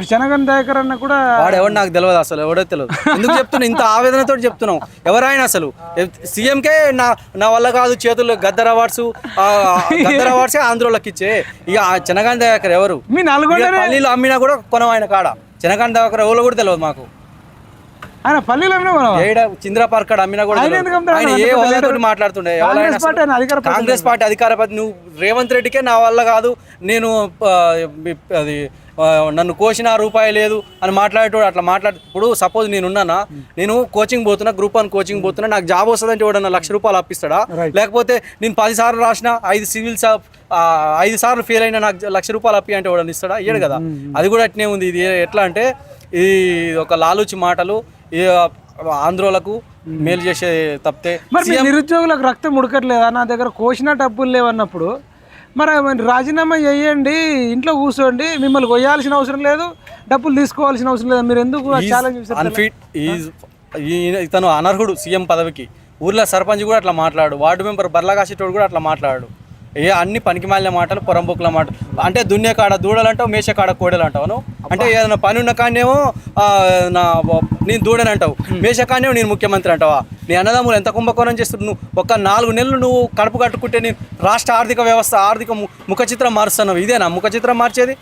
ఇప్పుడు చెనగన్ దయాకర్ అన్న కూడా వాడు ఎవరు నాకు తెలియదు, అసలు ఎవడో తెలియదు. ఎందుకు చెప్తున్నావు ఇంత ఆవేదనతో చెప్తున్నావు? ఎవరైనా అసలు సీఎంకే నా వల్ల కాదు, చేతులు గద్దర్ అవార్డ్స్ ఆంధ్రోళ్ళకి ఇచ్చే. ఇక చెనగన్ దయాకర్ ఎవరు? మీ నల్గొండ పల్లీలు అమ్మినా కూడా కొనం ఆయన కాడ. చెనగన్ దయాకర్ ఎవరో కూడా తెలియదు మాకు. ఆయన పల్లీలు చింద్ర పార్క్ కాడ అమ్మినా కూడా ఆయన ఏ హోదాతో మాట్లాడుతుండే. కాంగ్రెస్ పార్టీ అధికార ప్రతి నువ్వు రేవంత్ రెడ్డికే నా వల్ల కాదు, నేను అది నన్ను కోసిన రూపాయి లేదు అని మాట్లాడేటోడు అట్లా ఇప్పుడు సపోజ్ నేను కోచింగ్ పోతున్నా, గ్రూప్ 1 కోచింగ్ పోతున్నా, నాకు జాబ్ వస్తుందంటే వాడు ₹1,00,000 అప్పిస్తాడా? లేకపోతే నేను 10 సార్లు రాసిన 5 సివిల్స్ 5 సార్లు ఫెయిల్ అయినా నాకు ₹1,00,000 అప్పి అంటే వాడు ఇస్తాడా? ఇయ్యడు కదా. అది కూడా అట్నే ఉంది. ఇది ఎట్లా అంటే ఇది ఒక లాలూచి మాటలు, ఆంధ్రోలకు మేలు చేసే తప్పితే. మరి నిరుద్యోగులకు రక్తం ఉడకట్లేదా? నా దగ్గర కోసిన డబ్బులు లేవన్నప్పుడు మరి రాజీనామా చేయండి, ఇంట్లో కూర్చోండి, మిమ్మల్ని కొయ్యాల్సిన అవసరం లేదు, డబ్బులు తీసుకోవాల్సిన అవసరం లేదు, మీరు ఎందుకు ఛాలెంజ్? ఇతను అనర్హుడు సీఎం పదవికి. ఊర్లో సర్పంచ్ కూడా అట్లా మాట్లాడు, వార్డు మెంబర్ బర్లగాసేటోడు కూడా అట్లా మాట్లాడు. అన్ని పనికిమాలిన మాటలు, పొరంబొక్కుల మాటలు. అంటే దున్నే కాడ దూడలంటావు, మేసే కాడ కోడలు అంటావు. అంటే ఏదైనా పని ఉన్న కాడనేమో నేను దూడని అంటావు, మేసే కాడనేమో నేను ముఖ్యమంత్రి అంటావా? నీ అన్నదమ్ములు ఎంత కుంభకోణం చేస్తున్నారు. నువ్వు ఒక 4 నెలలు నువ్వు కడుపు కట్టుకుంటే నేను రాష్ట్ర ఆర్థిక వ్యవస్థ ముఖ చిత్రం మారుస్తున్నావు. ఇదేనా ముఖ చిత్రం మార్చేది?